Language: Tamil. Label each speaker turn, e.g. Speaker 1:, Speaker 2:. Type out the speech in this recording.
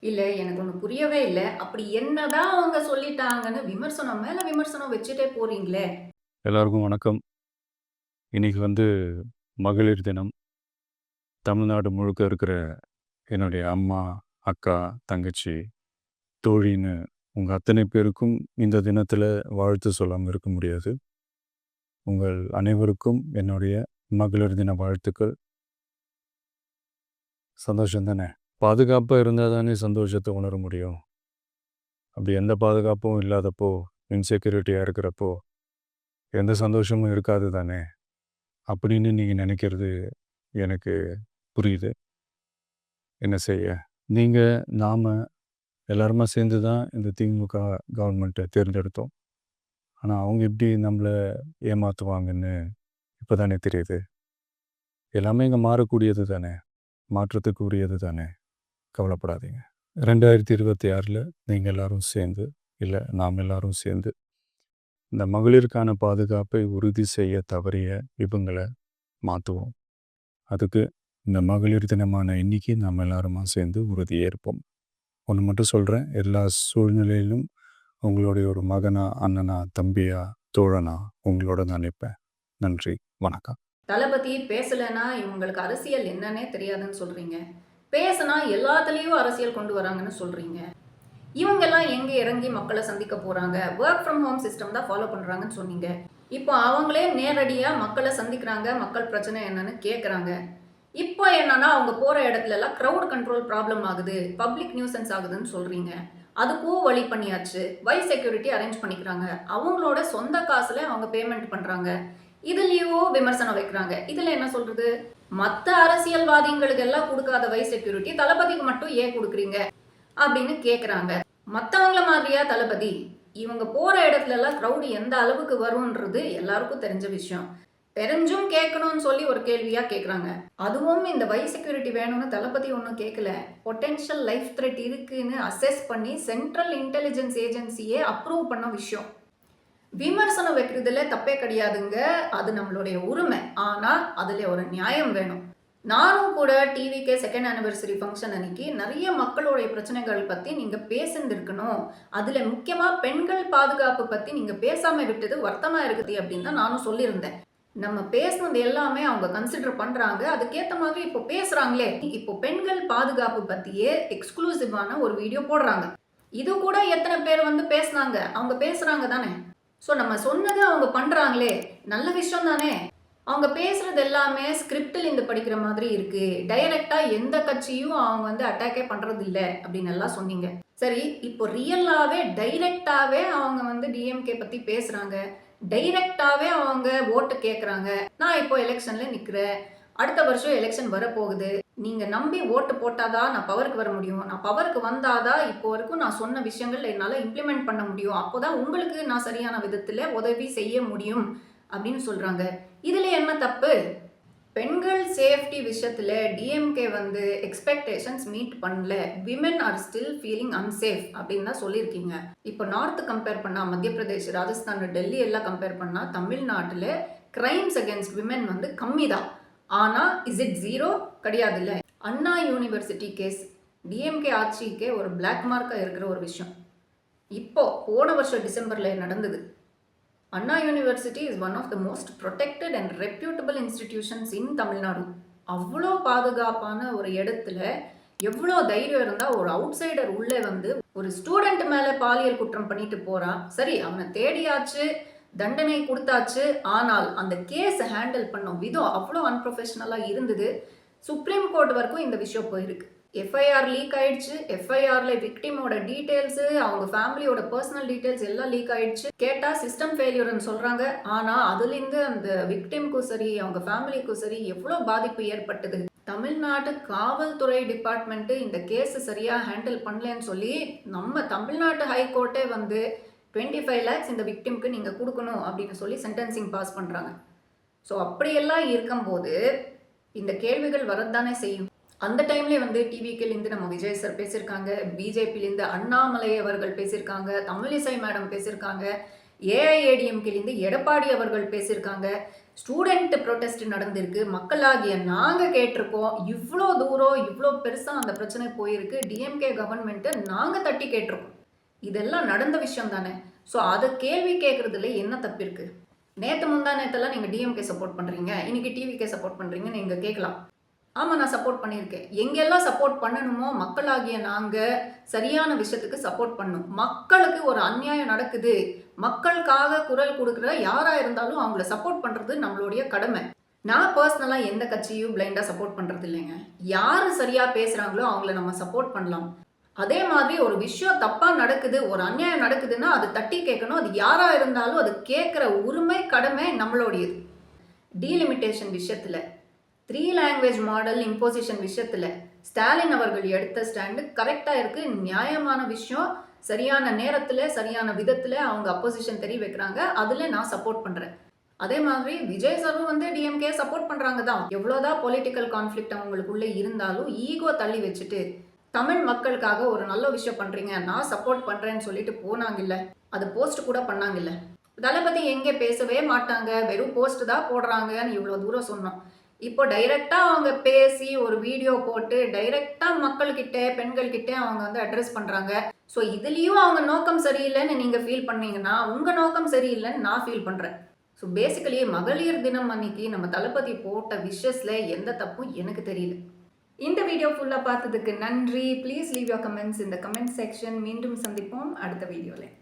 Speaker 1: இல்ல, எனக்கு ஒண்ணு புரியவே இல்ல. அப்படி என்னதான் அவங்க சொல்லிட்டாங்கன்னு விமர்சனம் மேல விமர்சனம் வச்சுட்டே போறீங்களே!
Speaker 2: எல்லாருக்கும் வணக்கம். இன்னைக்கு மகளிர் தினம். தமிழ்நாடு முழுக்க இருக்கிற என்னுடைய அம்மா, அக்கா, தங்கச்சி, தோழின்னு உங்க அத்தனை பேருக்கும் இந்த தினத்தில வாழ்த்து சொல்லாம இருக்க முடியாது. உங்கள் அனைவருக்கும் என்னுடைய மகளிர் தின வாழ்த்துக்கள். சந்தோஷம் தானே! பாதுகாப்பா இருந்தா தானே சந்தோஷத்த உணர முடியும். அப்படி எந்த பாதுகாப்பும் இல்லாதப்போ, இன்செக்யூரிட்டியா இருக்கிறப்போ, எந்த சந்தோஷமும் இருக்காது தானே! அப்படின்னு நீங்க நினைக்கிறது எனக்கு புரியுது. என்ன செய்ய? நீங்க, நாம எல்லாருமா சேர்ந்து தான் இந்த திமுக கவர்மெண்ட்டை தேர்ந்தெடுத்தோம். ஆனா, அவங்க எப்படி நம்மள ஏமாத்துவாங்கன்னு இப்ப தானே தெரியுது. எல்லாமே இங்க மாறக்கூடியது தானே! மாற்றத்துக்கு உரியது தானே! கவலைப்படாதீங்க. 2026ல நீங்க எல்லாரும் சேர்ந்து, இல்ல நாம் எல்லாரும் சேர்ந்து, இந்த மகளிருக்கான பாதுகாப்பை உறுதி செய்ய தவறிய இவங்கள மாத்துவோம். அதுக்கு இந்த மகளிர் தினமான இன்னைக்கு நம்ம எல்லாருமா சேர்ந்து உறுதியேற்போம். ஒண்ணு மட்டும் சொல்றேன், எல்லா சூழ்நிலையிலும் உங்களுடைய ஒரு மகனா, அண்ணனா, தம்பியா, தோழனா உங்களோட நான் நிப்பேன். நன்றி, வணக்கம்.
Speaker 1: தளபதி பேசலன்னா, இவங்களுக்கு அரசியல் என்னன்னே தெரியாதுன்னு சொல்றீங்க. பேசுனா எல்லாத்துலயும் அரசியல் கொண்டு வராங்கன்னு சொல்றீங்க. இவங்கெல்லாம் எங்க இறங்கி மக்களை சந்திக்க போறாங்க? வொர்க் ஃப்ரம் ஹோம் சிஸ்டம் தான் ஃபாலோ பண்றாங்கன்னு சொன்னீங்க. இப்போ அவங்களே நேரடியா மக்களை சந்திக்கிறாங்க, மக்கள் பிரச்சனை என்னன்னு கேட்கறாங்க. இப்போ என்னன்னா, அவங்க போற இடத்துல எல்லாம் கிரவுட் கண்ட்ரோல் ப்ராப்ளம் ஆகுது, பப்ளிக் நியூசன்ஸ் ஆகுதுன்னு சொல்றீங்க. அதுக்கும் வழி பண்ணியாச்சு. வைஸ் செக்யூரிட்டி அரேஞ்ச் பண்ணிக்கிறாங்க. அவங்களோட சொந்த காசுல அவங்க பேமெண்ட் பண்றாங்க. இதுலயும் விமர்சனம் வைக்கிறாங்க. இதுல என்ன சொல்றது? மத்த அரசியல்வாதிகளுக்கு எல்லாம் கொடுக்காத வைஸ் செக்யூரிட்டி தளபதிக்கு மட்டும் ஏன் கொடுக்குறீங்க அப்படின்னு கேக்குறாங்க. மத்தவங்கள மாதிரியா தளபதி? இவங்க போற இடத்துல எல்லாம் கிரவுட் எந்த அளவுக்கு வரும்ன்றது எல்லாருக்கும் தெரிஞ்ச விஷயம். தெரிஞ்சும் கேட்கணும்னு சொல்லி ஒரு கேள்வியா கேட்குறாங்க. அதுவும் இந்த வைஸ் செக்யூரிட்டி வேணும்னு தளபதி ஒன்றும் கேட்கல. பொட்டென்ஷியல் லைஃப் த்ரெட் இருக்குன்னு அசஸ் பண்ணி சென்ட்ரல் இன்டெலிஜென்ஸ் ஏஜென்சியே அப்ரூவ் பண்ண விஷயம். விமர்சனம் வைக்கிறதுல தப்பே கிடையாதுங்க. அது நம்மளுடைய உரிமை. ஆனா அதுல ஒரு நியாயம் வேணும். நானும் கூட டிவிக்கே செகண்ட் ஆனிவர்சரி ஃபங்க்ஷன் அன்னைக்கு நிறைய மக்களுடைய பிரச்சனைகள் பத்தி நீங்க பேசியிருந்திருக்கணும். அதுல முக்கியமா பெண்கள் பாதுகாப்பு பத்தி நீங்க பேசாம விட்டது வருத்தமா இருக்குது அப்படின்னு தான் நானும் சொல்லியிருந்தேன். நம்ம பேசுனது எல்லாமே அவங்க கன்சிடர் பண்றாங்க. அதுக்கேத்த மாதிரி இப்போ பேசுறாங்களே. இப்போ பெண்கள் பாதுகாப்பு பத்தியே எக்ஸ்க்ளூசிவான ஒரு வீடியோ போடுறாங்க. இது கூட எத்தனை பேர் பேசுனாங்க? அவங்க பேசுறாங்க தானே. ஸோ நம்ம சொன்னது அவங்க பண்றாங்களே. நல்ல விஷயம் தானே. அவங்க பேசுறது எல்லாமே ஸ்கிரிப்டில் இருந்து படிக்கிற மாதிரி இருக்கு. டைரக்டா எந்த கட்சியும் அவங்க அட்டாக்கே பண்றது இல்ல அப்படின்னு எல்லாம் சொன்னீங்க. சரி, இப்போ ரியலாவே டைரக்டாவே அவங்க டிஎம்கே பத்தி பேசுறாங்க. டைரக்டாவே அவங்க ஓட்டு கேட்குறாங்க. நான் இப்போ எலெக்ஷன்ல நிக்கிறேன். அடுத்த வருஷம் எலெக்ஷன் வரப்போகுது. நீங்க நம்பி ஓட்டு போட்டாதான் நான் பவருக்கு வர முடியும். நான் பவருக்கு வந்தாதான் இப்போ வரைக்கும் நான் சொன்ன விஷயங்கள் என்னால இம்ப்ளிமெண்ட் பண்ண முடியும். அப்போதான் உங்களுக்கு நான் சரியான விதத்துல உதவி செய்ய முடியும் அப்படின்னு சொல்றாங்க. இதுல என்ன தப்பு? பெண்கள் சேஃப்டி விஷயத்துல டிஎம்கே எக்ஸ்பெக்டேஷன்ஸ் மீட் பண்ணல. Women are still feeling unsafe அப்படின்னு தான் சொல்லியிருக்கீங்க. இப்போ நார்த் கம்பேர் பண்ணா, மத்திய பிரதேஷ், ராஜஸ்தான், டெல்லி எல்லாம் கம்பேர் பண்ணா தமிழ்நாட்டுல கிரைம்ஸ் அகேன்ஸ்ட் விமென் கம்மி தான். ஆனா இஸ் இட் ஜீரோ? கிடையாதுல்ல. அண்ணா யூனிவர்சிட்டி கேஸ் டிஎம்கே ஆட்சிக்கே ஒரு பிளாக் மார்க்கா இருக்கிற ஒரு விஷயம். இப்போ போன வருஷம் டிசம்பர்ல நடந்தது. Anna university is one of the most protected and reputable institutions in Tamil Nadu. அவ்வளோ பாதுகாப்பான ஒரு இடத்துல எவ்வளோ தைரியம் இருந்தால் ஒரு அவுட் சைடர் உள்ளே ஒரு ஸ்டூடெண்ட் மேலே பாலியல் குற்றம் பண்ணிட்டு போகிறான். சரி, அவனை தேடியாச்சு, தண்டனை கொடுத்தாச்சு. ஆனால் அந்த கேஸை ஹேண்டில் பண்ண விதம் அவ்வளோ அன்ப்ரொஃபஷனலாக இருந்தது. சுப்ரீம் கோர்ட் வரைக்கும் இந்த விஷயம் போயிருக்கு. எஃப்ஐஆர் லீக் ஆயிடுச்சு. எஃப்ஐஆர்ல விக்டிமோட டீடைல்ஸ், அவங்க ஃபேமிலியோட பர்சனல் டீடைல்ஸ் எல்லாம் லீக் ஆயிடுச்சு. கேட்டா சிஸ்டம் ஃபெயிலியர்னு சொல்றாங்க. ஆனா அதுலேருந்து அந்த விக்டிம்க்கும் சரி, அவங்க ஃபேமிலிக்கும் சரி எவ்வளோ பாதிப்பு ஏற்பட்டது. தமிழ்நாட்டு காவல்துறை டிபார்ட்மெண்ட் இந்த கேஸ் சரியா ஹேண்டில் பண்ணலன்னு சொல்லி நம்ம தமிழ்நாட்டு ஹைகோர்ட்டே 25 lakhs இந்த விக்டிம்க்கு நீங்க கொடுக்கணும் அப்படின்னு சொல்லி சென்டென்சிங் பாஸ் பண்றாங்க. ஸோ அப்படியெல்லாம் இருக்கும்போது இந்த கேள்விகள் வரத்தானே செய்யும். அந்த டைம்லேயே டிவிக்கிலேருந்து நம்ம விஜய் சார் பேசியிருக்காங்க, பிஜேபியிலேருந்து அண்ணாமலை அவர்கள் பேசியிருக்காங்க, தமிழிசை மேடம் பேசியிருக்காங்க. ஏஐஏடிஎம்கேலேருந்து எடப்பாடி அவர்கள் பேசியிருக்காங்க. ஸ்டூடெண்ட் ப்ரொடெஸ்ட் நடந்திருக்கு. மக்களாகிய நாங்கள் கேட்டிருக்கோம். இவ்வளோ தூரம் இவ்வளோ பெருசாக அந்த பிரச்சனை போயிருக்கு. டிஎம்கே கவர்மெண்ட்டை நாங்கள் தட்டி கேட்டிருக்கோம். இதெல்லாம் நடந்த விஷயம் தானே. ஸோ அதை கேள்வி கேட்குறதுல என்ன தப்பு இருக்குது? நேற்று முந்தா நேற்றெல்லாம் நீங்கள் டிஎம்கே சப்போர்ட் பண்ணுறீங்க, இன்னைக்கு டிவிகே சப்போர்ட் பண்ணுறீங்கன்னு நீங்கள் கேட்கலாம். ஆமாம், நான் சப்போர்ட் பண்ணியிருக்கேன். எங்கெல்லாம் சப்போர்ட் பண்ணணுமோ மக்களாகிய நாங்கள் சரியான விஷயத்துக்கு சப்போர்ட் பண்ணணும். மக்களுக்கு ஒரு அநியாயம் நடக்குது, மக்களுக்காக குரல் கொடுக்குற யாராக இருந்தாலும் அவங்கள சப்போர்ட் பண்ணுறது நம்மளுடைய கடமை. நான் பர்சனலாக எந்த கட்சியும் பிளைண்டாக சப்போர்ட் பண்ணுறது இல்லைங்க. யார் சரியாக பேசுகிறாங்களோ அவங்கள நம்ம சப்போர்ட் பண்ணலாம். அதே மாதிரி ஒரு விஷயம் தப்பாக நடக்குது, ஒரு அநியாயம் நடக்குதுன்னா அது தட்டி கேட்கணும். அது யாராக இருந்தாலும் அது கேட்குற உரிமை கடமை நம்மளுடையது. டீலிமிட்டேஷன் விஷயத்தில், 3 லாங்குவேஜ் மாடல் இம்போசிஷன் விஷயத்தில் ஸ்டாலின் அவர்கள் எடுத்த ஸ்டாண்டு கரெக்டாக இருக்குது, நியாயமான விஷயம். சரியான நேரத்தில் சரியான விதத்தில் அவங்க அப்போசிஷன் தெரிய வைக்கிறாங்க. அதில் நான் சப்போர்ட் பண்ணுறேன். அதே மாதிரி விஜய் சாரும் டிஎம்கே சப்போர்ட் பண்ணுறாங்க தான். எவ்வளோதான் பொலிட்டிக்கல் கான்ஃப்ளிக்ட் அவங்களுக்குள்ளே இருந்தாலும் ஈகோ தள்ளி வச்சுட்டு தமிழ் மக்களுக்காக ஒரு நல்ல விஷயம் பண்ணுறீங்க, நான் சப்போர்ட் பண்ணுறேன்னு சொல்லிட்டு போனாங்கல்ல, அது போஸ்ட் கூட பண்ணாங்கல்ல. தளபதி எங்கே பேசவே மாட்டாங்க, வெறும் போஸ்ட் தான் போடுறாங்கன்னு இவ்வளோ தூரம் சொன்னோம். இப்போ டைரெக்டாக அவங்க பேசி ஒரு வீடியோ போட்டு டைரெக்டாக மக்கள்கிட்ட பெண்கள்கிட்ட அவங்க அட்ரஸ் பண்ணுறாங்க. ஸோ இதுலேயும் அவங்க நோக்கம் சரியில்லைன்னு நீங்கள் ஃபீல் பண்ணீங்கன்னா உங்கள் நோக்கம் சரியில்லைன்னு நான் ஃபீல் பண்ணுறேன். ஸோ பேசிக்கலி மகளிர் தினம் அன்னைக்கு நம்ம தளபதி போட்ட விஷஸில் எந்த தப்பும் எனக்கு தெரியல. இந்த வீடியோ ஃபுல்லாக பார்த்ததுக்கு நன்றி. ப்ளீஸ் லீவ் யோர் கமெண்ட்ஸ் இந்த கமெண்ட் செக்ஷன். மீண்டும் சந்திப்போம் அடுத்த வீடியோவில்.